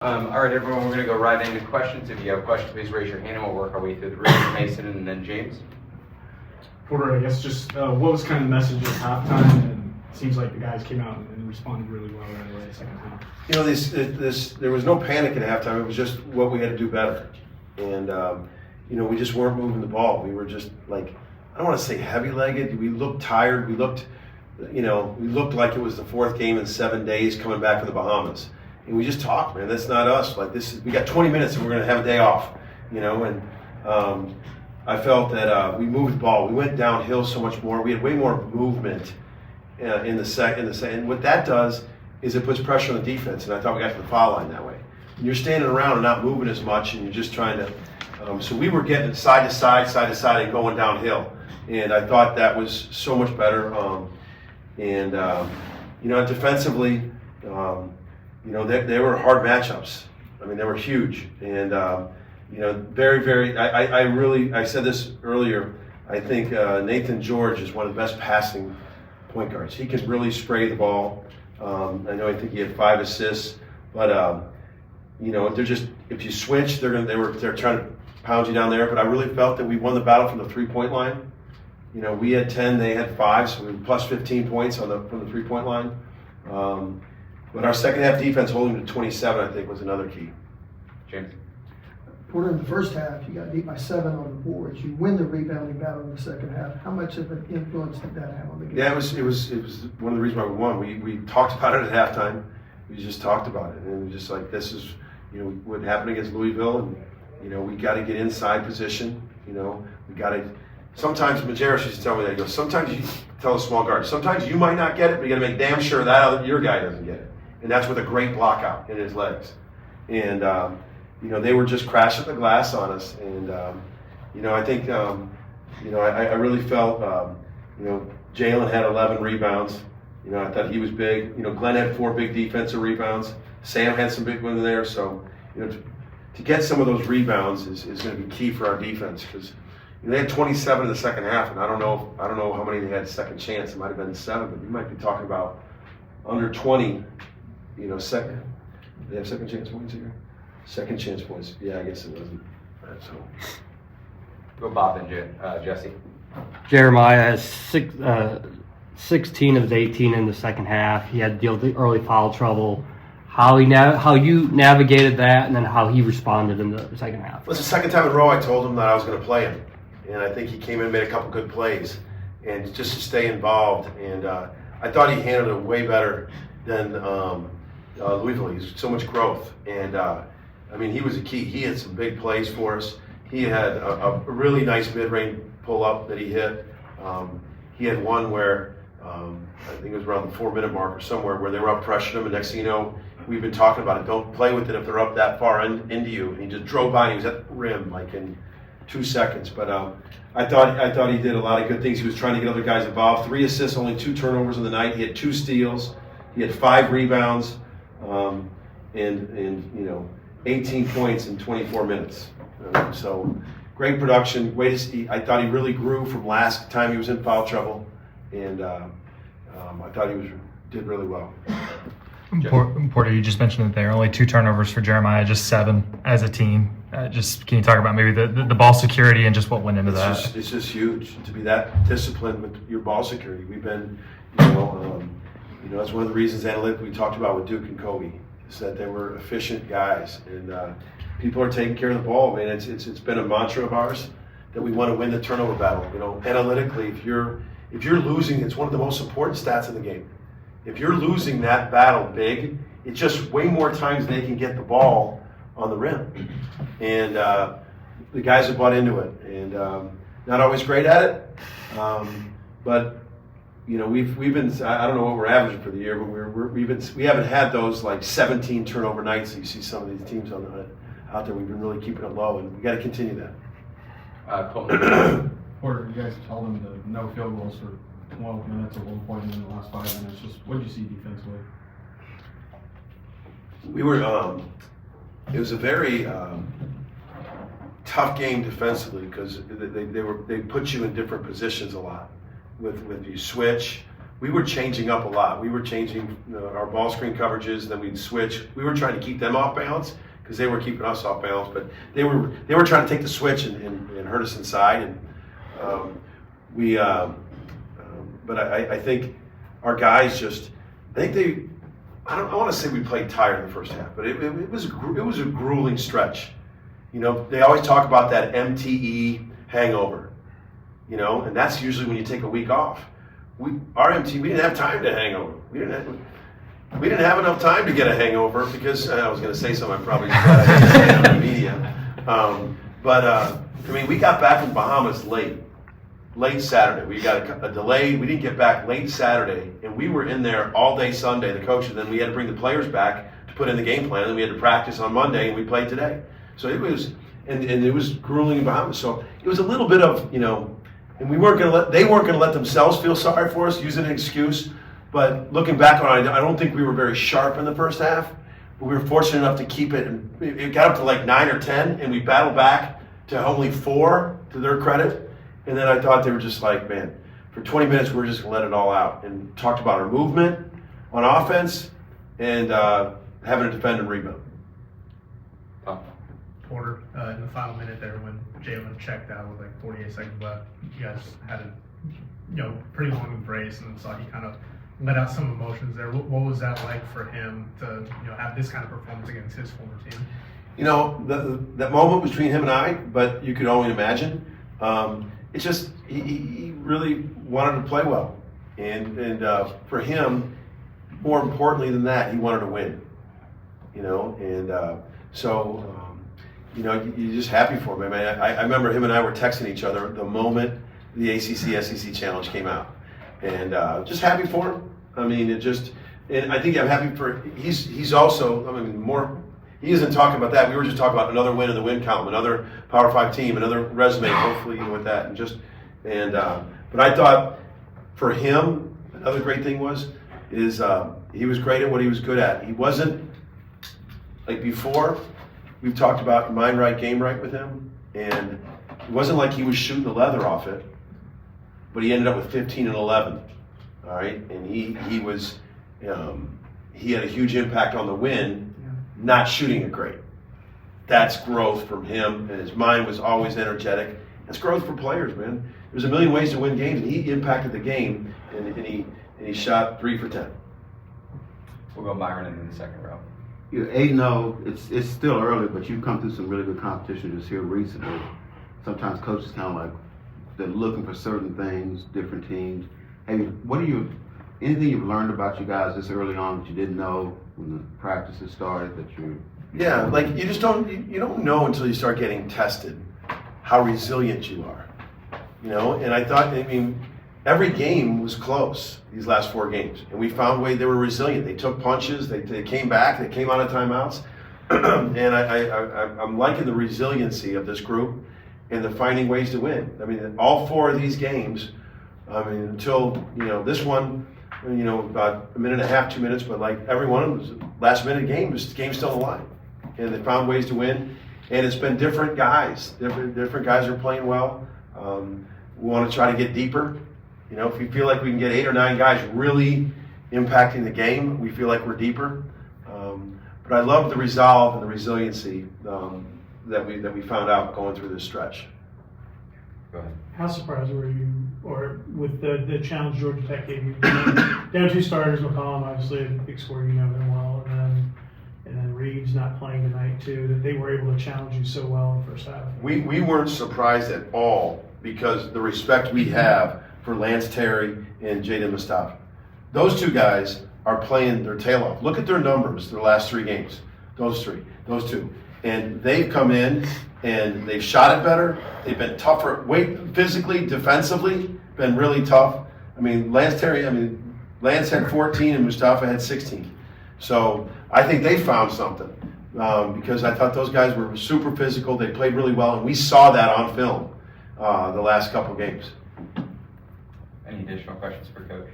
All right, everyone, we're going to go right into questions. If you have a question, please raise your hand and we'll work our way through the room. Mason and then James. Porter, I guess just what was kind of the message at halftime? And it seems like the guys came out and responded really well right away second half. You know, there was no panic at halftime. It was just what we had to do better. And, you know, we just weren't moving the ball. We were just like, I don't want to say heavy-legged. We looked tired. We looked like it was the fourth game in 7 days coming back from the Bahamas. And we just talked, man, that's not us. Like we got 20 minutes and we're going to have a day off, you know. And I felt that we moved the ball. We went downhill so much more. We had way more movement in the second. And what that does is it puts pressure on the defense. And I thought we got to the foul line that way. And you're standing around and not moving as much, and you're just trying to. So we were getting side to side, and going downhill. And I thought that was so much better. You know, defensively. You know, they were hard matchups. I mean, they were huge. And, you know, very, very, I said this earlier, I think Nathan George is one of the best passing point guards. He can really spray the ball. I think he had 5 assists. But, you know, they're just, if you switch, they're trying to pound you down there. But I really felt that we won the battle from the three-point line. You know, we had 10, they had 5, so we were plus 15 points from the three-point line. But our second half defense holding to 27, I think, was another key. James. Porter, in the first half, you got beat by 7 on the boards. You win the rebounding battle in the second half. How much of an influence did that have on the game? Yeah, it was one of the reasons why we won. We talked about it at halftime. We just talked about it, and just like, this is, you know, what happened against Louisville, and you know, we got to get inside position. You know, we got to. Sometimes Majerus used to tell me that. He goes, sometimes you tell a small guard, sometimes you might not get it, but you got to make damn sure that your guy doesn't get it. And that's with a great block out in his legs. And, you know, they were just crashing the glass on us. And, you know, I think, you know, I really felt, you know, Jalen had 11 rebounds. You know, I thought he was big. You know, Glenn had 4 big defensive rebounds. Sam had some big ones there. So, you know, to get some of those rebounds is going to be key for our defense, because you know, they had 27 in the second half, and I don't know how many they had second chance. It might have been 7, but you might be talking about under 20. You know, they have second chance points here? Second chance points. Yeah, I guess it wasn't. So. Go Bob and Jesse. Jeremiah has 16 of his 18 in the second half. He had to deal with the early foul trouble. How you navigated that, and then how he responded in the second half. Well, it's the second time in a row I told him that I was going to play him. And I think he came in and made a couple good plays. And just to stay involved. And I thought he handled it way better than Louisville. He's so much growth, and I mean, he was a key. He had some big plays for us. He had a really nice mid-range pull-up that he hit. He had one where I think it was around the 4-minute mark or somewhere, where they were up pressuring him, and next thing you know, we've been talking about it. Don't play with it if they're up that far into you. And he just drove by, and he was at the rim like in 2 seconds. But I thought he did a lot of good things. He was trying to get other guys involved. 3 assists, only 2 turnovers in the night. He had 2 steals. He had 5 rebounds. And you know, 18 points in 24 minutes. So great production. I thought he really grew from last time he was in foul trouble, and I thought he did really well. Porter, you just mentioned it there. Only 2 turnovers for Jeremiah, just 7 as a team. Just can you talk about maybe the ball security and just what went into that? It's just huge to be that disciplined with your ball security. We've been, you know, that's one of the reasons analytically we talked about with Duke and Kobe, is that they were efficient guys, and people are taking care of the ball. Man, it's been a mantra of ours that we want to win the turnover battle. You know, analytically, if you're losing, it's one of the most important stats in the game. If you're losing that battle big, it's just way more times they can get the ball on the rim, and the guys have bought into it, and not always great at it, but. You know, we've been, I don't know what we're averaging for the year, but we haven't had those like 17 turnover nights that you see some of these teams out there. We've been really keeping it low, and we got to continue that. Porter, you guys told them to no field goals for 12 minutes at one point in the last 5 minutes. Just what did you see defensively? We were, it was a very tough game defensively, because they put you in different positions a lot. With you switch, we were changing up a lot. We were changing our ball screen coverages, then we'd switch. We were trying to keep them off balance because they were keeping us off balance, but they were trying to take the switch and hurt us inside. And but I think our guys just, I don't want to say we played tired in the first half, but it was a grueling stretch. You know, they always talk about that MTE hangover, you know, and that's usually when you take a week off. We didn't have time to hangover. We didn't have enough time to get a hangover because I was going to say something I probably glad I didn't say it on the media. I mean, we got back from Bahamas late Saturday. We got a delay. We didn't get back late Saturday, and we were in there all day Sunday, the coach, and then we had to bring the players back to put in the game plan, and we had to practice on Monday, and we played today. So it was, and it was grueling in Bahamas. So it was a little bit of, you know, and they weren't going to let themselves feel sorry for us, using an excuse. But looking back on it, I don't think we were very sharp in the first half. But we were fortunate enough to keep it, and it got up to like 9 or 10, and we battled back to only 4, to their credit. And then I thought they were just like, man, for 20 minutes, we're just going to let it all out. And talked about our movement on offense and having to defend and rebound. Porter, in the final minute there when Jalen checked out with like 48 seconds left, you guys had a pretty long embrace and saw he kind of let out some emotions there. What was that like for him to have this kind of performance against his former team? You know, that moment between him and I, but you could only imagine. It's just he really wanted to play well, and for him, more importantly than that, he wanted to win. You know, and you know, you're just happy for him. I mean, I remember him and I were texting each other the moment the ACC-SEC challenge came out, and just happy for him. I mean, and I think I'm happy for. He's also. I mean, more. He isn't talking about that. We were just talking about another win in the win column, another Power 5 team, another resume, hopefully, with that. But I thought for him, another great thing is he was great at what he was good at. He wasn't, like before, we've talked about mind right, game right with him, and it wasn't like he was shooting the leather off it, but he ended up with 15 and 11, all right? And he had a huge impact on the win, not shooting it great. That's growth from him, and his mind was always energetic. That's growth for players, man. There's a million ways to win games, and he impacted the game, and he shot 3 for 10. We'll go Byron in the second row. You're 8-0. It's still early, but you've come through some really good competition just here recently. Sometimes coaches kind of like they're looking for certain things, different teams. Anything you've learned about you guys this early on that you didn't know when the practices started that you? Yeah, like you don't know until you start getting tested how resilient you are. You know, and I mean, every game was close these last 4 games, and we found a way they were resilient. They took punches, they came back, they came out of timeouts, and I'm liking the resiliency of this group and the finding ways to win. I mean, all 4 of these games, I mean, until this one, about a minute and a half, 2 minutes, but like every one of them was last minute game, the game's still alive, and they found ways to win. And it's been different guys. Different guys are playing well. We want to try to get deeper. You know, if we feel like we can get 8 or 9 guys really impacting the game, we feel like we're deeper. But I love the resolve and the resiliency that we found out going through this stretch. Go ahead. How surprised were you, or with the challenge Georgia Tech gave you? Down 2 starters, McCollum, obviously a big scorer, you know him well, and then Reeves not playing tonight too, that they were able to challenge you so well in the first half. We weren't surprised at all because the respect we have for Lance Terry and Jaden Mustafa. Those 2 guys are playing their tail off. Look at their numbers, their last 3 games. Those 2. And they've come in and they've shot it better. They've been tougher, physically, defensively, been really tough. I mean, Lance had 14 and Mustafa had 16. So I think they found something because I thought those guys were super physical. They played really well, and we saw that on film the last couple games. Any additional questions for Coach?